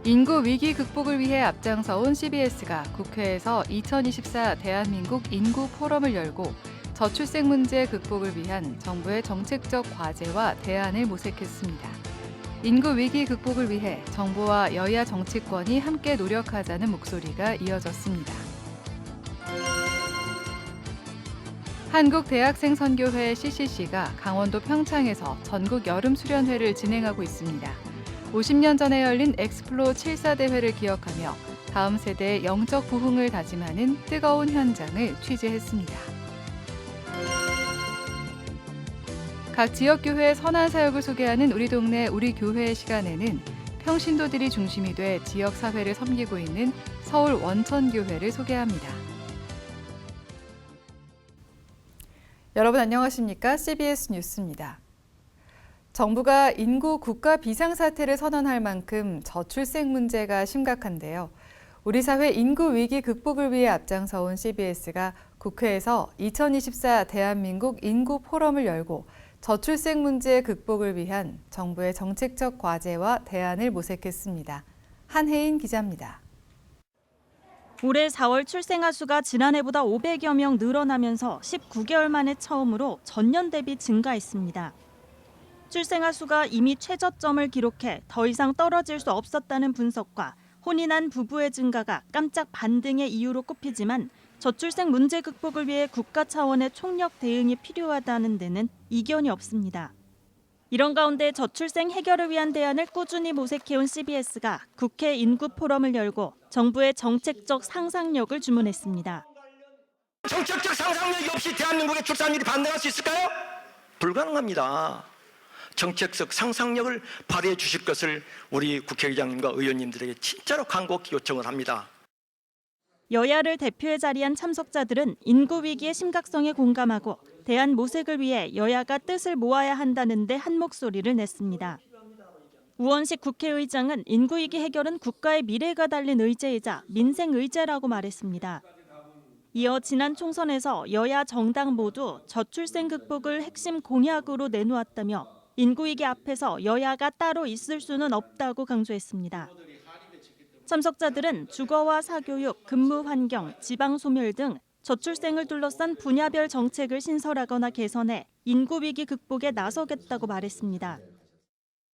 인구 위기 극복을 위해 앞장서온 CBS가 국회에서 2024 대한민국 인구 포럼을 열고 저출생 문제 극복을 위한 정부의 정책적 과제와 대안을 모색했습니다. 인구 위기 극복을 위해 정부와 여야 정치권이 함께 노력하자는 목소리가 이어졌습니다. 한국대학생선교회 CCC가 강원도 평창에서 전국 여름 수련회를 진행하고 있습니다. 50년 전에 열린 엑스플로 74 대회를 기억하며 다음 세대의 영적 부흥을 다짐하는 뜨거운 현장을 취재했습니다. 각 지역교회의 선한 사역을 소개하는 우리 동네 우리 교회 시간에는 평신도들이 중심이 돼 지역사회를 섬기고 있는 서울 원천교회를 소개합니다. 여러분 안녕하십니까? CBS 뉴스입니다. 정부가 인구 국가 비상사태를 선언할 만큼 저출생 문제가 심각한데요. 우리 사회 인구 위기 극복을 위해 앞장서온 CBS가 국회에서 2024 대한민국 인구 포럼을 열고 저출생 문제 극복을 위한 정부의 정책적 과제와 대안을 모색했습니다. 한혜인 기자입니다. 올해 4월 출생아 수가 지난해보다 500여 명 늘어나면서 19개월 만에 처음으로 전년 대비 증가했습니다. 출생아 수가 이미 최저점을 기록해 더 이상 떨어질 수 없었다는 분석과 혼인한 부부의 증가가 깜짝 반등의 이유로 꼽히지만 저출생 문제 극복을 위해 국가 차원의 총력 대응이 필요하다는 데는 이견이 없습니다. 이런 가운데 저출생 해결을 위한 대안을 꾸준히 모색해온 CBS가 국회 인구 포럼을 열고 정부의 정책적 상상력을 주문했습니다. 정책적 상상력이 없이 대한민국의 출산율이 반등할 수 있을까요? 불가능합니다. 정책적 상상력을 발휘해 주실 것을 우리 국회의장님과 의원님들에게 진짜로 간곡히 요청을 합니다. 여야를 대표해 자리한 참석자들은 인구 위기의 심각성에 공감하고 대안 모색을 위해 여야가 뜻을 모아야 한다는 데 한 목소리를 냈습니다. 우원식 국회의장은 인구 위기 해결은 국가의 미래가 달린 의제이자 민생 의제라고 말했습니다. 이어 지난 총선에서 여야 정당 모두 저출생 극복을 핵심 공약으로 내놓았다며 인구 위기 앞에서 여야가 따로 있을 수는 없다고 강조했습니다. 참석자들은 주거와 사교육, 근무 환경, 지방 소멸 등 저출생을 둘러싼 분야별 정책을 신설하거나 개선해 인구 위기 극복에 나서겠다고 말했습니다.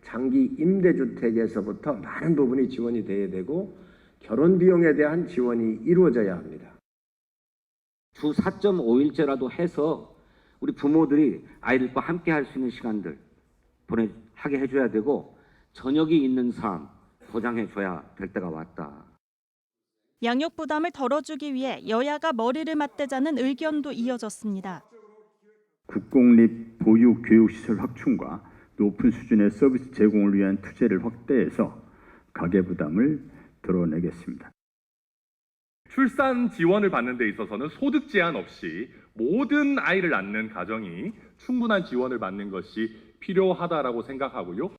장기 임대주택에서부터 많은 부분이 지원이 돼야 되고 결혼 비용에 대한 지원이 이루어져야 합니다. 주 4.5일제라도 해서 우리 부모들이 아이들과 함께 할 수 있는 시간들 하게 해줘야 되고 저녁이 있는 삶 보장해줘야 될 때가 왔다. 양육 부담을 덜어주기 위해 여야가 머리를 맞대자는 의견도 이어졌습니다. 국공립 보육 교육시설 확충과 높은 수준의 서비스 제공을 위한 투자를 확대해서 가계 부담을 덜어내겠습니다. 출산 지원을 받는 데 있어서는 소득 제한 없이 모든 아이를 낳는 가정이 충분한 지원을 받는 것이 필요하다라고 생각하고요.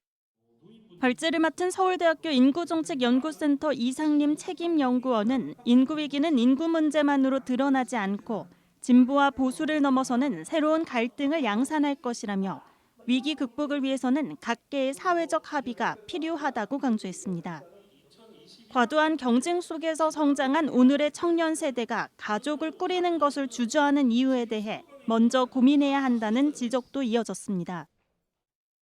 발제를 맡은 서울대학교 인구정책연구센터 이상림 책임연구원은 인구 위기는 인구 문제만으로 드러나지 않고 진보와 보수를 넘어서는 새로운 갈등을 양산할 것이라며 위기 극복을 위해서는 각계의 사회적 합의가 필요하다고 강조했습니다. 과도한 경쟁 속에서 성장한 오늘의 청년 세대가 가족을 꾸리는 것을 주저하는 이유에 대해 먼저 고민해야 한다는 지적도 이어졌습니다.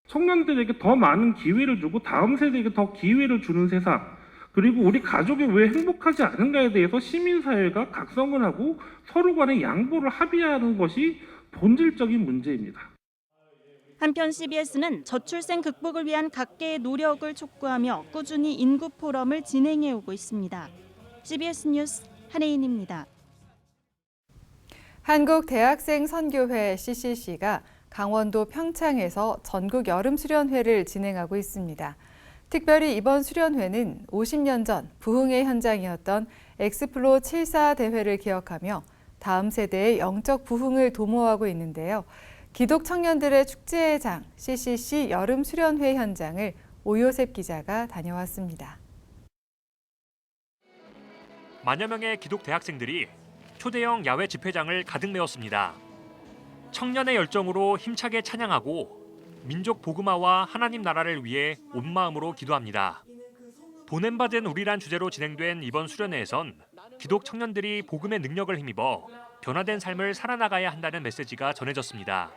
청년들에게 더 많은 기회를 주고 다음 세대에게 더 기회를 주는 세상, 그리고 우리 가족이 왜 행복하지 않은가에 대해서 시민사회가 각성을 하고 서로 간의 양보를 합의하는 것이 본질적인 문제입니다. 한편 CBS는 저출생 극복을 위한 각계의 노력을 촉구하며 꾸준히 인구 포럼을 진행해오고 있습니다. CBS 뉴스 한혜인입니다. 한국대학생선교회 CCC가 강원도 평창에서 전국 여름 수련회를 진행하고 있습니다. 특별히 이번 수련회는 50년 전 부흥의 현장이었던 엑스플로 74 대회를 기억하며 다음 세대의 영적 부흥을 도모하고 있는데요. 기독 청년들의 축제의 장 CCC 여름 수련회 현장을 오요셉 기자가 다녀왔습니다. 만여 명의 기독 대학생들이 초대형 야외 집회장을 가득 메웠습니다. 청년의 열정으로 힘차게 찬양하고 민족 복음화와 하나님 나라를 위해 온 마음으로 기도합니다. 보냄받은 우리란 주제로 진행된 이번 수련회에선 기독 청년들이 복음의 능력을 힘입어 변화된 삶을 살아나가야 한다는 메시지가 전해졌습니다.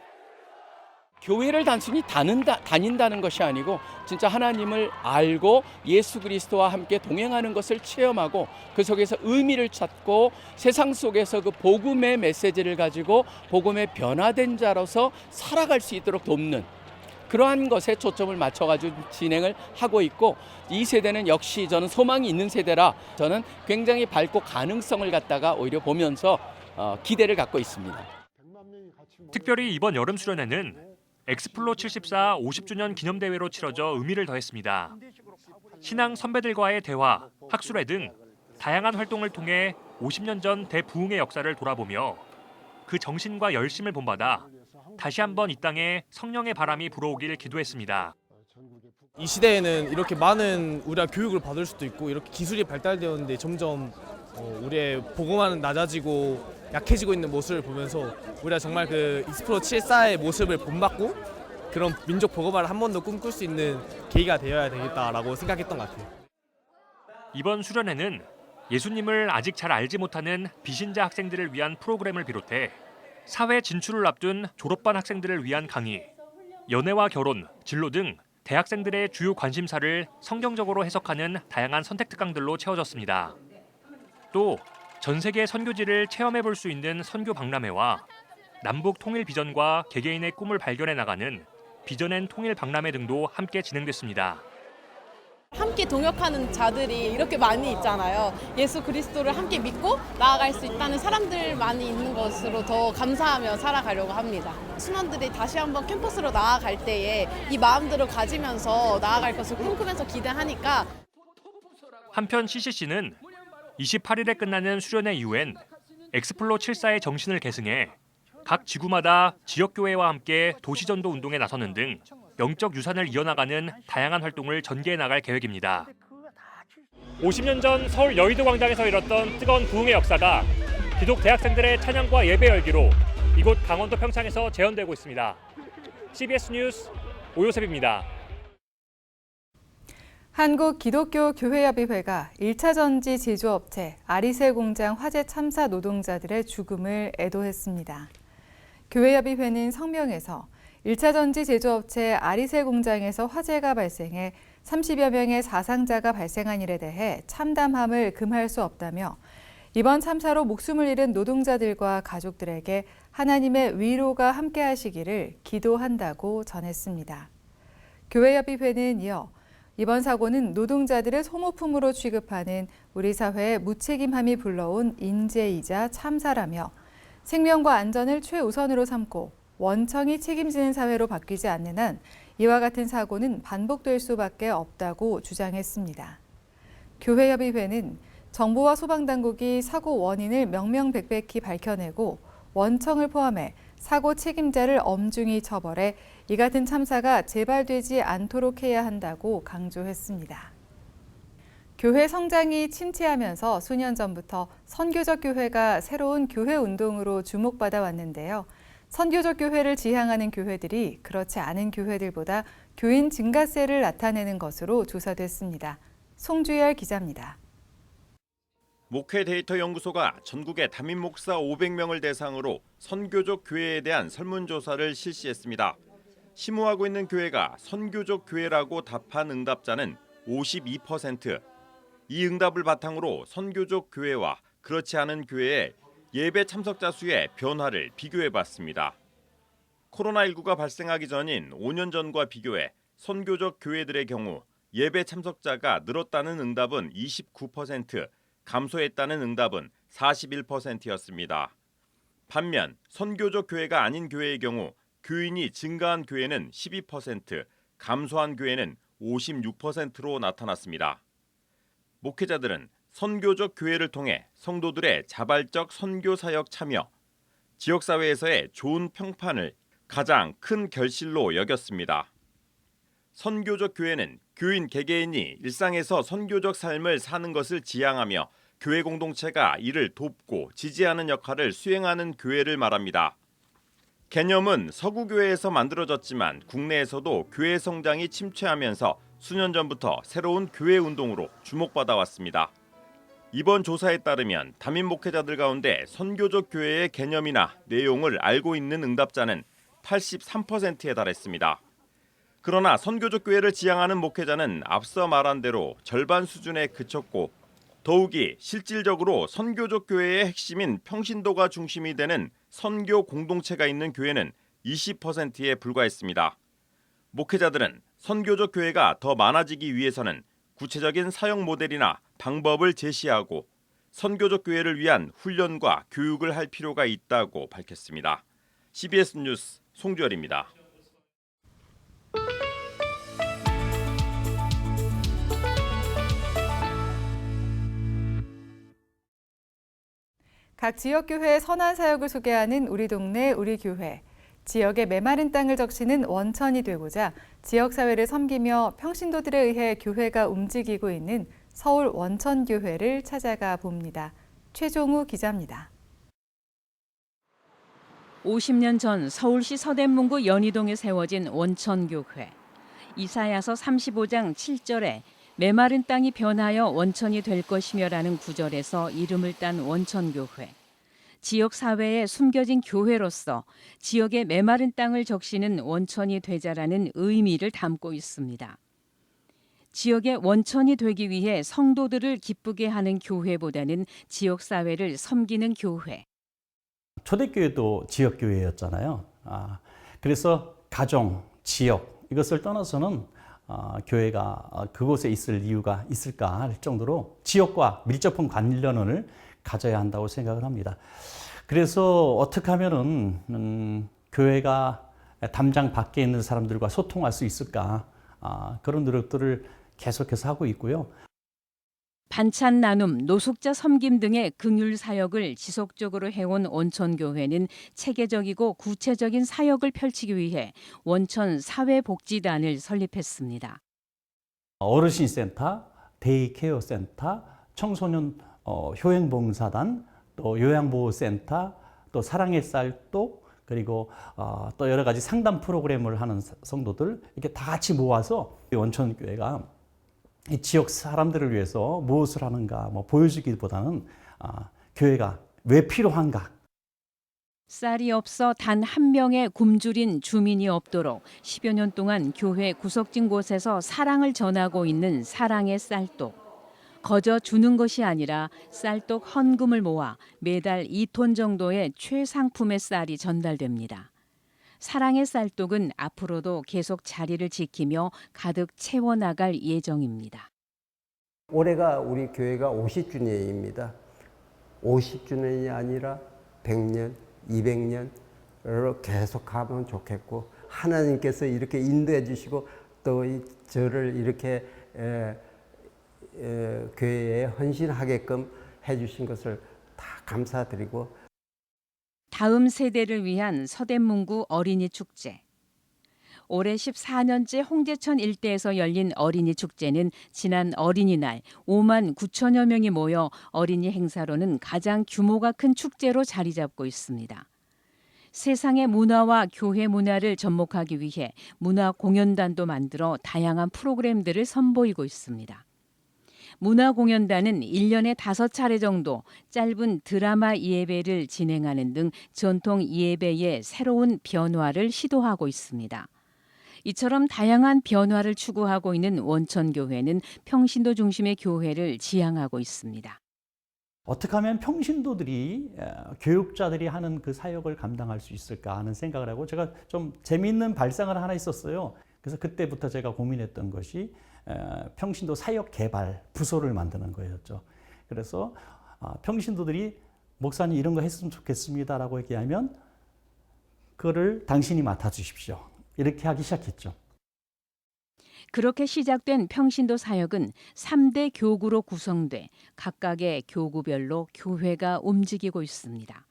교회를 단순히 다닌다는 것이 아니고 진짜 하나님을 알고 예수 그리스도와 함께 동행하는 것을 체험하고 그 속에서 의미를 찾고 세상 속에서 그 복음의 메시지를 가지고 복음의 변화된 자로서 살아갈 수 있도록 돕는 그러한 것에 초점을 맞춰가지고 진행을 하고 있고 이 세대는 역시 저는 소망이 있는 세대라 저는 굉장히 밝고 가능성을 갖다가 오히려 보면서 기대를 갖고 있습니다. 특별히 이번 여름 수련회는 엑스플로 74 50주년 기념대회로 치러져 의미를 더했습니다. 신앙 선배들과의 대화, 학술회 등 다양한 활동을 통해 50년 전 대부흥의 역사를 돌아보며 그 정신과 열심을 본받아 다시 한번 이 땅에 성령의 바람이 불어오길 기도했습니다. 이 시대에는 이렇게 많은 우리가 교육을 받을 수도 있고 이렇게 기술이 발달되었는데 점점 우리의 복음화는 낮아지고 약해지고 있는 모습을 보면서 우리가 정말 그 익스플로 74의 모습을 본받고 그런 민족 복음화를 한 번 더 꿈꿀 수 있는 계기가 되어야 되겠다라고 생각했던 것 같아요. 이번 수련회는 예수님을 아직 잘 알지 못하는 비신자 학생들을 위한 프로그램을 비롯해 사회 진출을 앞둔 졸업반 학생들을 위한 강의, 연애와 결혼, 진로 등 대학생들의 주요 관심사를 성경적으로 해석하는 다양한 선택 특강들로 채워졌습니다. 또 전 세계 선교지를 체험해 볼 수 있는 선교 박람회와 남북 통일 비전과 개개인의 꿈을 발견해 나가는 비전 앤 통일 박람회 등도 함께 진행됐습니다. 함께 동역하는 자들이 이렇게 많이 있잖아요. 예수 그리스도를 함께 믿고 나아갈 수 있다는 사람들 많이 있는 것으로 더 감사하며 살아가려고 합니다. 신원들이 다시 한번 캠퍼스로 나아갈 때에 이 마음들을 가지면서 나아갈 것을 꿈꾸면서 기대하니까 한편 CCC는 28일에 끝나는 수련회 이후엔 엑스플로 74의 정신을 계승해 각 지구마다 지역교회와 함께 도시전도 운동에 나서는 등 영적 유산을 이어나가는 다양한 활동을 전개해 나갈 계획입니다. 50년 전 서울 여의도 광장에서 일었던 뜨거운 부흥의 역사가 기독 대학생들의 찬양과 예배 열기로 이곳 강원도 평창에서 재현되고 있습니다. CBS 뉴스 오요셉입니다. 한국기독교교회협의회가 1차 전지 제조업체 아리세 공장 화재 참사 노동자들의 죽음을 애도했습니다. 교회협의회는 성명에서 1차 전지 제조업체 아리세 공장에서 화재가 발생해 30여 명의 사상자가 발생한 일에 대해 참담함을 금할 수 없다며 이번 참사로 목숨을 잃은 노동자들과 가족들에게 하나님의 위로가 함께하시기를 기도한다고 전했습니다. 교회협의회는 이어 이번 사고는 노동자들을 소모품으로 취급하는 우리 사회의 무책임함이 불러온 인재이자 참사라며 생명과 안전을 최우선으로 삼고 원청이 책임지는 사회로 바뀌지 않는 한 이와 같은 사고는 반복될 수밖에 없다고 주장했습니다. 교회협의회는 정부와 소방당국이 사고 원인을 명명백백히 밝혀내고 원청을 포함해 사고 책임자를 엄중히 처벌해 이 같은 참사가 재발되지 않도록 해야 한다고 강조했습니다. 교회 성장이 침체하면서 수년 전부터 선교적 교회가 새로운 교회 운동으로 주목받아 왔는데요. 선교적 교회를 지향하는 교회들이 그렇지 않은 교회들보다 교인 증가세를 나타내는 것으로 조사됐습니다. 송주열 기자입니다. 목회 데이터 연구소가 전국의 담임 목사 500명을 대상으로 선교적 교회에 대한 설문조사를 실시했습니다. 심호하고 있는 교회가 선교적 교회라고 답한 응답자는 52%. 이 응답을 바탕으로 선교적 교회와 그렇지 않은 교회의 예배 참석자 수의 변화를 비교해봤습니다. 코로나19가 발생하기 전인 5년 전과 비교해 선교적 교회들의 경우 예배 참석자가 늘었다는 응답은 29%, 감소했다는 응답은 41%였습니다. 반면 선교적 교회가 아닌 교회의 경우 교인이 증가한 교회는 12%, 감소한 교회는 56%로 나타났습니다. 목회자들은 선교적 교회를 통해 성도들의 자발적 선교 사역 참여, 지역사회에서의 좋은 평판을 가장 큰 결실로 여겼습니다. 선교적 교회는 교인 개개인이 일상에서 선교적 삶을 사는 것을 지향하며 교회 공동체가 이를 돕고 지지하는 역할을 수행하는 교회를 말합니다. 개념은 서구교회에서 만들어졌지만 국내에서도 교회 성장이 침체하면서 수년 전부터 새로운 교회 운동으로 주목받아 왔습니다. 이번 조사에 따르면 담임 목회자들 가운데 선교적 교회의 개념이나 내용을 알고 있는 응답자는 83%에 달했습니다. 그러나 선교적 교회를 지향하는 목회자는 앞서 말한 대로 절반 수준에 그쳤고 더욱이 실질적으로 선교적 교회의 핵심인 평신도가 중심이 되는 선교 공동체가 있는 교회는 20%에 불과했습니다. 목회자들은 선교적 교회가 더 많아지기 위해서는 구체적인 사역 모델이나 방법을 제시하고 선교적 교회를 위한 훈련과 교육을 할 필요가 있다고 밝혔습니다. CBS 뉴스 송주열입니다. 각 지역교회의 선한 사역을 소개하는 우리 동네 우리 교회. 지역의 메마른 땅을 적시는 원천이 되고자 지역사회를 섬기며 평신도들에 의해 교회가 움직이고 있는 서울 원천교회를 찾아가 봅니다. 최종우 기자입니다. 50년 전 서울시 서대문구 연희동에 세워진 원천교회. 이사야서 35장 7절에 메마른 땅이 변하여 원천이 될 것이며라는 구절에서 이름을 딴 원천교회. 지역 사회에 숨겨진 교회로서 지역의 메마른 땅을 적시는 원천이 되자라는 의미를 담고 있습니다. 지역의 원천이 되기 위해 성도들을 기쁘게 하는 교회보다는 지역 사회를 섬기는 교회. 초대교회도 지역교회였잖아요. 그래서 가정, 지역 이것을 떠나서는 교회가 그곳에 있을 이유가 있을까 할 정도로 지역과 밀접한 관련을 가져야 한다고 생각을 합니다. 그래서 어떻게 하면은 교회가 담장 밖에 있는 사람들과 소통할 수 있을까 그런 노력들을 계속해서 하고 있고요. 반찬 나눔, 노숙자 섬김 등의 긍휼 사역을 지속적으로 해온 원천교회는 체계적이고 구체적인 사역을 펼치기 위해 원천 사회복지단을 설립했습니다. 어르신센터, 데이케어 센터, 청소년 효행봉사단, 또 요양보호센터, 또 사랑의 쌀독, 그리고 또 여러 가지 상담 프로그램을 하는 성도들 이렇게 다 같이 모아서 원천교회가 이 지역 사람들을 위해서 무엇을 하는가 보여주기보다는 교회가 왜 필요한가. 쌀이 없어 단 한 명의 굶주린 주민이 없도록 10여 년 동안 교회 구석진 곳에서 사랑을 전하고 있는 사랑의 쌀독. 거저 주는 것이 아니라 쌀독 헌금을 모아 매달 2톤 정도의 최상품의 쌀이 전달됩니다. 사랑의 쌀독은 앞으로도 계속 자리를 지키며 가득 채워나갈 예정입니다. 올해가 우리 교회가 50주년입니다. 50주년이 아니라 100년, 200년으로 계속 가면 좋겠고 하나님께서 이렇게 인도해 주시고 또 저를 이렇게 교회에 헌신하게끔 해주신 것을 다 감사드리고 다음 세대를 위한 서대문구 어린이 축제. 올해 14년째 홍제천 일대에서 열린 어린이 축제는 지난 어린이날 5만 9천여 명이 모여 어린이 행사로는 가장 규모가 큰 축제로 자리 잡고 있습니다. 세상의 문화와 교회 문화를 접목하기 위해 문화 공연단도 만들어 다양한 프로그램들을 선보이고 있습니다. 문화공연단은 1년에 5차례 정도 짧은 드라마 예배를 진행하는 등 전통 예배의 새로운 변화를 시도하고 있습니다. 이처럼 다양한 변화를 추구하고 있는 원천교회는 평신도 중심의 교회를 지향하고 있습니다. 어떻게 하면 평신도들이 교육자들이 하는 그 사역을 감당할 수 있을까 하는 생각을 하고 제가 좀 재미있는 발상을 하나 있었어요. 그래서 그때부터 제가 고민했던 것이 평신도 사역 개발 부서를 만드는 거였죠. 그래서 평신도들이 목사님 이런 거 했으면 좋겠습니다라고 얘기하면 그거를 당신이 맡아주십시오. 이렇게 하기 시작했죠. 그렇게 시작된 평신도 사역은 3대 교구로 구성돼 각각의 교구별로 교회가 움직이고 있습니다.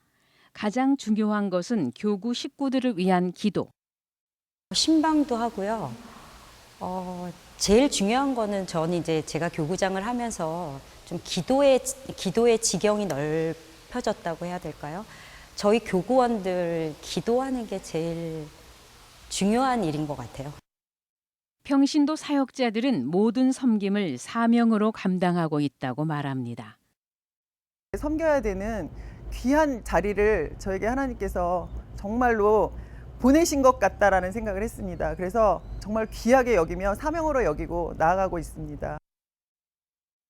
가장 중요한 것은 교구 식구들을 위한 기도. 신방도 하고요. 제일 중요한 거는 저는 이제 제가 교구장을 하면서 좀 기도의 지경이 넓혀졌다고 해야 될까요? 저희 교구원들 기도하는 게 제일 중요한 일인 것 같아요. 평신도 사역자들은 모든 섬김을 사명으로 감당하고 있다고 말합니다. 섬겨야 되는 귀한 자리를 저에게 하나님께서 정말로 보내신 것 같다라는 생각을 했습니다. 그래서 정말 귀하게 여기며 사명으로 여기고 나아가고 있습니다.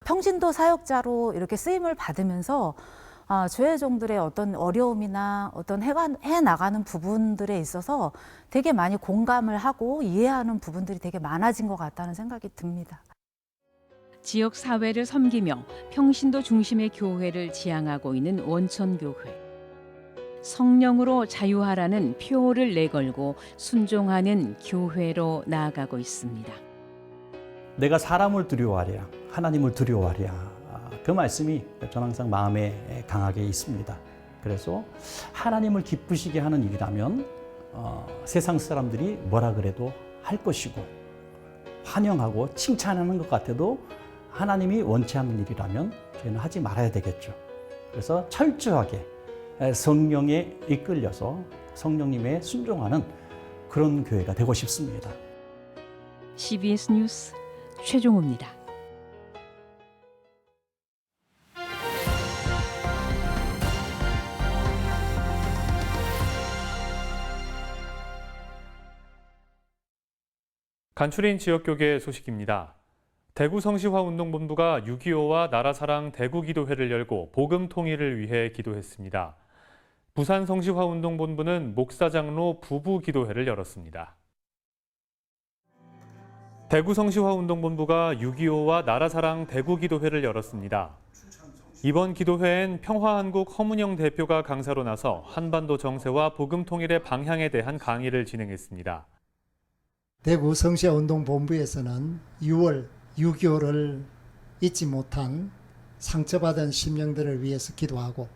평신도 사역자로 이렇게 쓰임을 받으면서 조회종들의 어떤 어려움이나 어떤 해 나가는 부분들에 있어서 되게 많이 공감을 하고 이해하는 부분들이 되게 많아진 것 같다는 생각이 듭니다. 지역 사회를 섬기며 평신도 중심의 교회를 지향하고 있는 원천교회. 성령으로 자유하라는 표어를 내걸고 순종하는 교회로 나아가고 있습니다. 내가 사람을 두려워하랴, 하나님을 두려워하랴. 그 말씀이 저는 항상 마음에 강하게 있습니다. 그래서 하나님을 기쁘시게 하는 일이라면 세상 사람들이 뭐라 그래도 할 것이고 환영하고 칭찬하는 것 같아도 하나님이 원치 않는 일이라면 저희는 하지 말아야 되겠죠. 그래서 철저하게 성령에 이끌려서 성령님의 순종하는 그런 교회가 되고 싶습니다. CBS 뉴스 최종우입니다. 간추린 지역교계 소식입니다. 대구 성시화운동본부가 6.25와 나라사랑 대구기도회를 열고 복음 통일을 위해 기도했습니다. 부산 성시화운동본부는 목사장로 부부기도회를 열었습니다. 대구 성시화운동본부가 6.25와 나라사랑 대구기도회를 열었습니다. 이번 기도회엔 평화한국 허문영 대표가 강사로 나서 한반도 정세와 복음 통일의 방향에 대한 강의를 진행했습니다. 대구 성시화운동본부에서는 6월 6.25를 잊지 못한 상처받은 심령들을 위해서 기도하고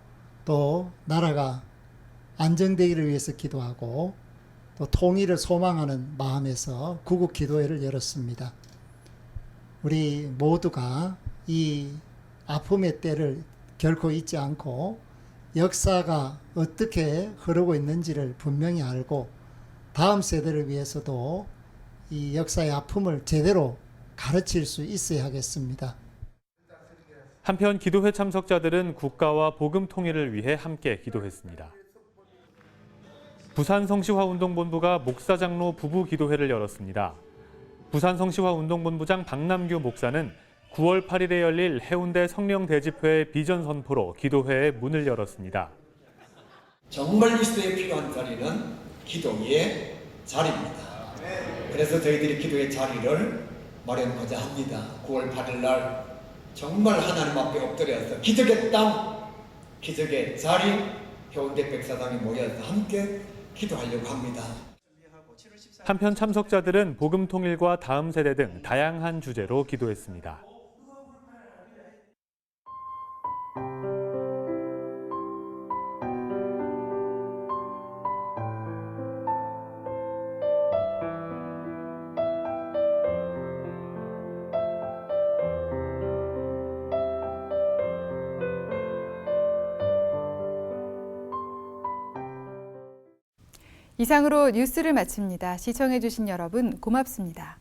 또 나라가 안정되기를 위해서 기도하고 또 통일을 소망하는 마음에서 구국 기도회를 열었습니다. 우리 모두가 이 아픔의 때를 결코 잊지 않고 역사가 어떻게 흐르고 있는지를 분명히 알고 다음 세대를 위해서도 이 역사의 아픔을 제대로 가르칠 수 있어야 하겠습니다. 한편 기도회 참석자들은 국가와 복음 통일을 위해 함께 기도했습니다. 부산 성시화운동본부가 목사장로 부부 기도회를 열었습니다. 부산 성시화운동본부장 박남규 목사는 9월 8일에 열릴 해운대 성령대집회의 비전 선포로 기도회의 문을 열었습니다. 정말 이 시대에 필요한 자리는 기도의 자리입니다. 그래서 저희들이 기도의 자리를 마련하고자 합니다. 9월 8일 날 정말 하나님 앞에 엎드려서 기적의 땅, 기적의 자리, 해운대 백사장에 모여서 함께 기도하려고 합니다. 한편 참석자들은 복음 통일과 다음 세대 등 다양한 주제로 기도했습니다. 이상으로 뉴스를 마칩니다. 시청해주신 여러분 고맙습니다.